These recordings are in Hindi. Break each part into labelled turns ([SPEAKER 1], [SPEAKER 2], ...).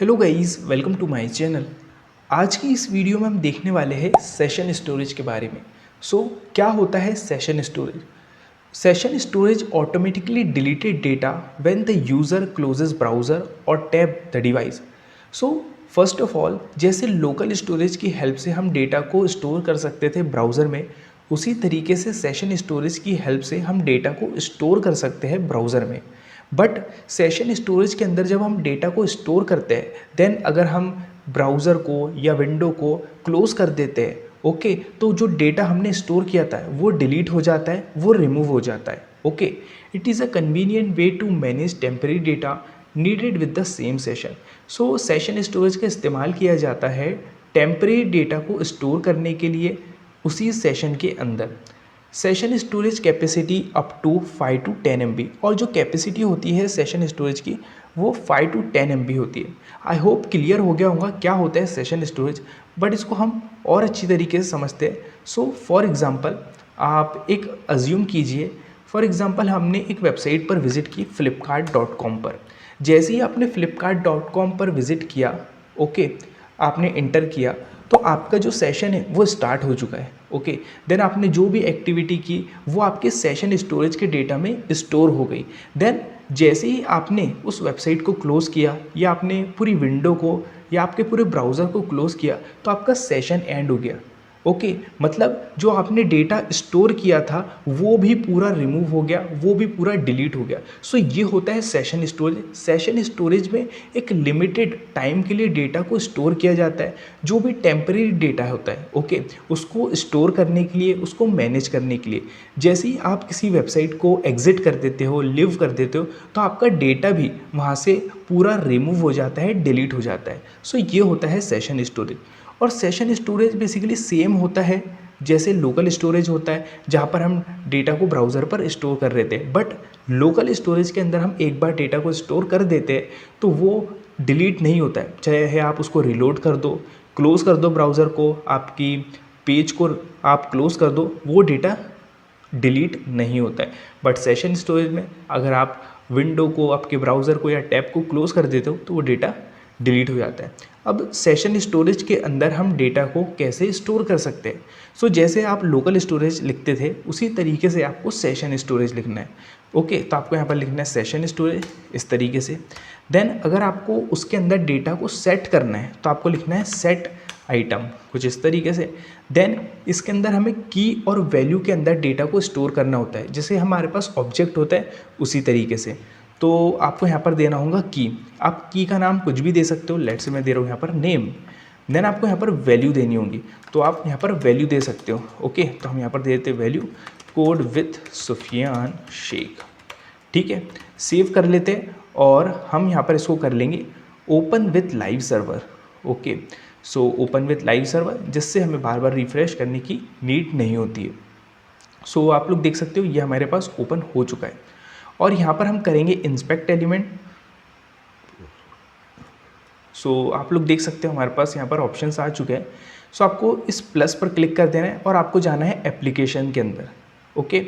[SPEAKER 1] Hello guys, welcome to my channel. आज की इस वीडियो में हम देखने वाले हैं सेशन स्टोरेज के बारे में। क्या होता है session storage? Session storage automatically deleted data when the user closes browser और tab the device. So first of all, जैसे लोकल स्टोरेज की हेल्प से हम डेटा को स्टोर कर सकते थे ब्राउज़र में, उसी तरीके से सेशन स्टोरेज की हेल्प से हम डेटा को स्टोर कर सकते हैं ब्राउज़र में। बट सेशन स्टोरेज के अंदर जब हम डेटा को स्टोर करते हैं, देन अगर हम ब्राउज़र को या विंडो को क्लोज़ कर देते हैं, ओके, तो जो डेटा हमने स्टोर किया था वो डिलीट हो जाता है, वो रिमूव हो जाता है। Okay, it is a convenient way to manage temporary data needed with the same session. So session storage का इस्तेमाल किया जाता है टेम्परेरी डेटा को स्टोर करने के लिए उसी सेशन के अंदर। Session storage capacity up to 5 to 10 MB, और जो कैपेसिटी होती है सेशन स्टोरेज की वो 5 टू 10 MB होती है। आई होप क्लियर हो गया होगा क्या होता है सेशन स्टोरेज, बट इसको हम और अच्छी तरीके से समझते हैं। फॉर एग्ज़ाम्पल, आप एक अज्यूम कीजिए, फॉर एग्ज़ाम्पल हमने एक वेबसाइट पर विज़िट की flipkart.com पर। जैसे ही आपने flipkart.com पर विज़िट किया, ओके, आपने इंटर किया, तो आपका जो सेशन है वो स्टार्ट हो चुका है। ओके, देन आपने जो भी एक्टिविटी की वो आपके सेशन स्टोरेज के डेटा में स्टोर हो गई। देन जैसे ही आपने उस वेबसाइट को क्लोज़ किया या आपने पूरी विंडो को या आपके पूरे ब्राउज़र को क्लोज़ किया, तो आपका सेशन एंड हो गया। ओके, मतलब जो आपने डेटा स्टोर किया था वो भी पूरा रिमूव हो गया, वो भी पूरा डिलीट हो गया। ये होता है सेशन स्टोरेज। सेशन स्टोरेज में एक लिमिटेड टाइम के लिए डेटा को स्टोर किया जाता है, जो भी टेम्परेरी डेटा होता है, ओके, उसको स्टोर करने के लिए, उसको मैनेज करने के लिए। जैसे ही आप किसी वेबसाइट को एग्जिट कर देते हो, लिव कर देते हो, तो आपका डेटा भी वहाँ से पूरा रिमूव हो जाता है, डिलीट हो जाता है। ये होता है सेशन स्टोरेज। और सेशन स्टोरेज बेसिकली सेम होता है जैसे लोकल स्टोरेज होता है, जहाँ पर हम डेटा को ब्राउज़र पर स्टोर कर रहे थे। बट लोकल स्टोरेज के अंदर हम एक बार डेटा को स्टोर कर देते हैं तो वो डिलीट नहीं होता है, चाहे आप उसको रिलोड कर दो, क्लोज़ कर दो ब्राउज़र को, आपकी पेज को आप क्लोज़ कर दो, वो डेटा डिलीट नहीं होता है। बट सेशन स्टोरेज में अगर आप विंडो को, आपके ब्राउज़र को या टैब को क्लोज़ कर देते हो तो वो डेटा डिलीट हो जाता है। अब सेशन स्टोरेज के अंदर हम डेटा को कैसे स्टोर कर सकते हैं? जैसे आप लोकल स्टोरेज लिखते थे उसी तरीके से आपको सेशन स्टोरेज लिखना है। ओके, तो आपको यहाँ पर लिखना है सेशन स्टोरेज इस तरीके से। देन अगर आपको उसके अंदर डेटा को सेट करना है तो आपको लिखना है सेट आइटम, कुछ इस तरीके से। देन इसके अंदर हमें की और वैल्यू के अंदर डेटा को स्टोर करना होता है, जैसे हमारे पास ऑब्जेक्ट होता है उसी तरीके से। तो आपको यहाँ पर देना होगा की। आप की का नाम कुछ भी दे सकते हो, लेट्स से मैं दे रहा हूँ यहाँ पर नेम। देन आपको यहाँ पर वैल्यू देनी होगी, तो आप यहाँ पर वैल्यू दे सकते हो। ओके, तो हम यहाँ पर दे देते value code with Sufiyan Shaikh. ठीक है, सेव कर लेते हैं और हम यहाँ पर इसको कर लेंगे open with live server. Okay, open with live server, जिससे हमें बार बार रिफ्रेश करने की नीड नहीं होती है। आप लोग देख सकते हो ये हमारे पास ओपन हो चुका है। और यहाँ पर हम करेंगे इंस्पेक्ट एलिमेंट। आप लोग देख सकते हो हमारे पास यहाँ पर ऑप्शंस आ चुके हैं। आपको इस प्लस पर क्लिक कर देना है और आपको जाना है एप्लीकेशन के अंदर। ओके,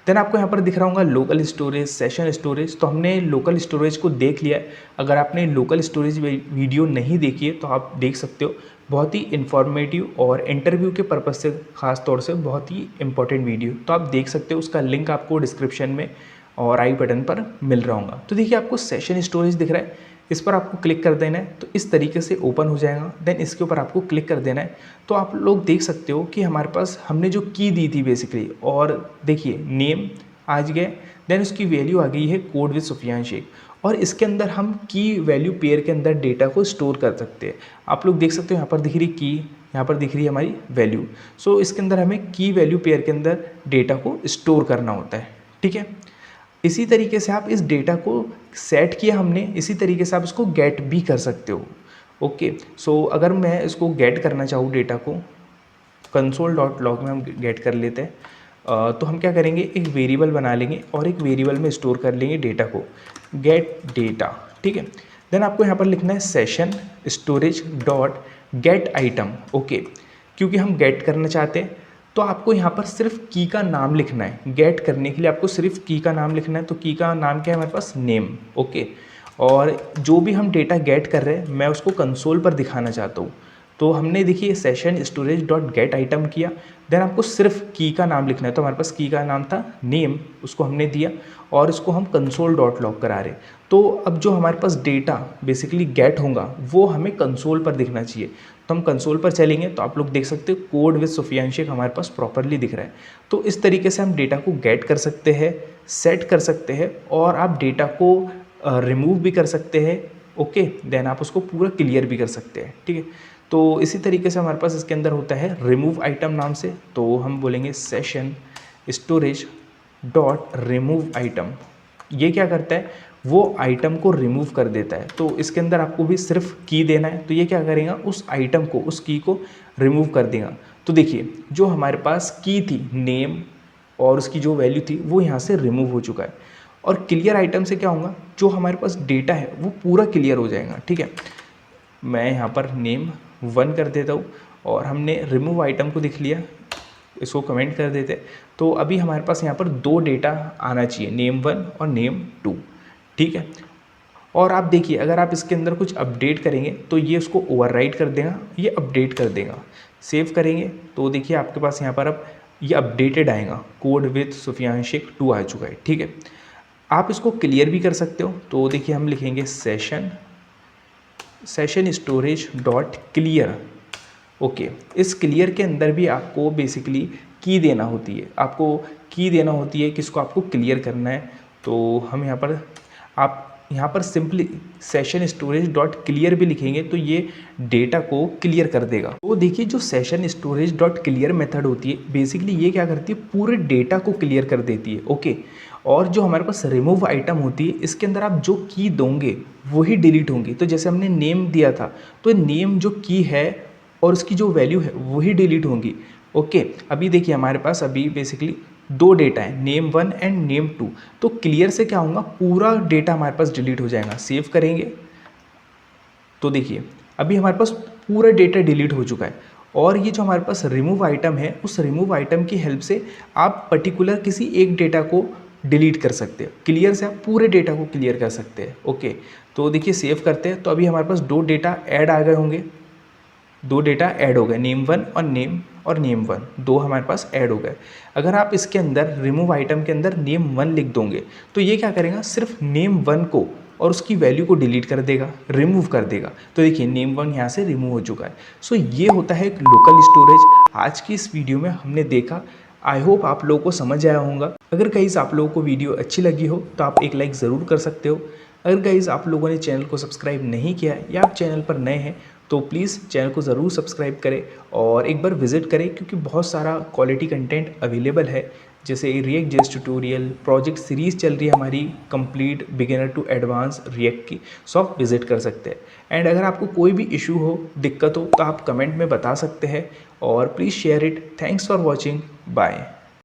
[SPEAKER 1] देन आपको यहाँ पर दिख रहा होगा लोकल स्टोरेज, सेशन स्टोरेज। तो हमने लोकल स्टोरेज को देख लिया है। अगर आपने लोकल स्टोरेज वीडियो नहीं देखी है तो आप देख सकते हो, बहुत ही इन्फॉर्मेटिव और इंटरव्यू के पर्पज़ से ख़ास तौर से बहुत ही इंपॉर्टेंट वीडियो। तो आप देख सकते हो, उसका लिंक आपको डिस्क्रिप्शन में और आई बटन पर मिल रहा होगा। तो देखिए आपको सेशन स्टोरेज दिख रहा है, इस पर आपको क्लिक कर देना है तो इस तरीके से ओपन हो जाएगा। देन इसके ऊपर आपको क्लिक कर देना है। तो आप लोग देख सकते हो कि हमारे पास हमने जो की दी थी बेसिकली, और देखिए नेम आज गए, देन उसकी वैल्यू आ गई है कोड विद सुफियान शेख। और इसके अंदर हम की वैल्यू पेयर के अंदर डेटा को स्टोर कर सकते हैं। आप लोग देख सकते हो यहाँ पर दिख रही की, यहाँ पर दिख रही है हमारी वैल्यू। इसके अंदर हमें की वैल्यू पेयर के अंदर डेटा को स्टोर करना होता है। ठीक है, इसी तरीके से आप इस डेटा को सेट किया हमने, इसी तरीके से आप इसको गेट भी कर सकते हो। ओके, अगर मैं इसको गेट करना चाहूँ डेटा को, console.log में हम गेट कर लेते हैं। तो हम क्या करेंगे, एक वेरिएबल बना लेंगे और एक वेरिएबल में स्टोर कर लेंगे डेटा को, गेट डेटा। ठीक है, देन आपको यहाँ पर लिखना है session storage dot gate item. Okay, क्योंकि हम गेट करना चाहते हैं तो आपको यहाँ पर सिर्फ की का नाम लिखना है। गेट करने के लिए आपको सिर्फ की का नाम लिखना है। तो की का नाम क्या है हमारे पास, नेम। ओके, और जो भी हम डेटा गेट कर रहे हैं मैं उसको कंसोल पर दिखाना चाहता हूँ। तो हमने देखिए session storage dot gate item किया, देन आपको सिर्फ की का नाम लिखना है। तो हमारे पास की का नाम था नेम, उसको हमने दिया और इसको हम कंसोल डॉट लॉग करा रहे। तो अब जो हमारे पास डेटा बेसिकली गेट होगा वो हमें कंसोल पर दिखना चाहिए। तो हम कंसोल पर चलेंगे तो आप लोग देख सकते हो कोड विद सुफियान हमारे पास प्रॉपरली दिख रहा है। तो इस तरीके से हम डेटा को गेट कर सकते हैं, सेट कर सकते हैं और आप डेटा को रिमूव भी कर सकते हैं। ओके, देन आप उसको पूरा क्लियर भी कर सकते हैं। ठीक है, तो इसी तरीके से हमारे पास इसके अंदर होता है रिमूव आइटम नाम से। तो हम बोलेंगे session storage dot remove item. ये क्या करता है, वो आइटम को रिमूव कर देता है। तो इसके अंदर आपको भी सिर्फ की देना है। तो ये क्या करेगा, उस आइटम को, उस की को रिमूव कर देगा। तो देखिए जो हमारे पास की थी नेम और उसकी जो वैल्यू थी वो यहाँ से रिमूव हो चुका है। और क्लियर आइटम से क्या होगा, जो हमारे पास डेटा है वो पूरा क्लियर हो जाएगा। ठीक है, मैं यहाँ पर नेम 1 कर देता हूँ और हमने रिमूव आइटम को दिख लिया, इसको कमेंट कर देते। तो अभी हमारे पास यहाँ पर 2 डेटा आना चाहिए, नेम 1 और नेम 2। ठीक है, और आप देखिए अगर आप इसके अंदर कुछ अपडेट करेंगे तो ये उसको ओवरराइट कर देगा, ये अपडेट कर देगा। सेव करेंगे तो देखिए आपके पास यहाँ पर अब ये अपडेटेड आएगा, कोड विद सुफियान शेख 2 आ चुका है। ठीक है, आप इसको क्लियर भी कर सकते हो। तो देखिए हम लिखेंगे session storage dot clear. Okay, इस क्लियर के अंदर भी आपको बेसिकली की देना होती है, आपको की देना होती है किसको, आपको क्लियर करना है। तो हम यहाँ पर, आप यहाँ पर simply session storage dot clear भी लिखेंगे तो ये डेटा को क्लियर कर देगा। तो देखिए जो session storage dot clear method होती है बेसिकली ये क्या करती है, पूरे डेटा को क्लियर कर देती है। ओके, और जो हमारे पास रिमूव आइटम होती है इसके अंदर आप जो की दोगे वही डिलीट होंगी। तो जैसे हमने नेम दिया था तो नेम जो की है और उसकी जो वैल्यू है वही डिलीट होंगी। ओके, अभी देखिए हमारे पास अभी बेसिकली 2 डेटा है, नेम 1 एंड नेम 2। तो क्लियर से क्या होगा, पूरा डेटा हमारे पास डिलीट हो जाएगा। सेव करेंगे तो देखिए अभी हमारे पास पूरा डेटा डिलीट हो चुका है। और ये जो हमारे पास रिमूव आइटम है उस रिमूव आइटम की हेल्प से आप पर्टिकुलर किसी एक डेटा को डिलीट कर सकते हो, क्लियर से आप पूरे डेटा को क्लियर कर सकते हैं। ओके, तो देखिए सेव करते हैं तो अभी हमारे पास 2 डेटा ऐड आ गए होंगे, 2 डेटा ऐड हो गए, नेम 1 और नेम 1, 2 हमारे पास ऐड हो गए। अगर आप इसके अंदर रिमूव आइटम के अंदर नेम 1 लिख दोगे तो ये क्या करेगा, सिर्फ नेम 1 को और उसकी वैल्यू को डिलीट कर देगा, रिमूव कर देगा। तो देखिए नेम 1 यहाँ से रिमूव हो चुका है। सो ये होता है एक लोकल स्टोरेज। आज की इस वीडियो में हमने देखा, आई होप आप लोगों को समझ आया होगा। अगर गाइस आप लोगों को वीडियो अच्छी लगी हो तो आप एक लाइक ज़रूर कर सकते हो। अगर गाइस आप लोगों ने चैनल को सब्सक्राइब नहीं किया है या आप चैनल पर नए हैं तो प्लीज़ चैनल को ज़रूर सब्सक्राइब करें और एक बार विजिट करें, क्योंकि बहुत सारा क्वालिटी कंटेंट अवेलेबल है। जैसे React JS tutorial project series चल रही है हमारी complete beginner to advance React की, सो आप विजिट कर सकते हैं। एंड अगर आपको कोई भी इशू हो, दिक्कत हो तो आप कमेंट में बता सकते हैं और please share it. Thanks for watching, bye.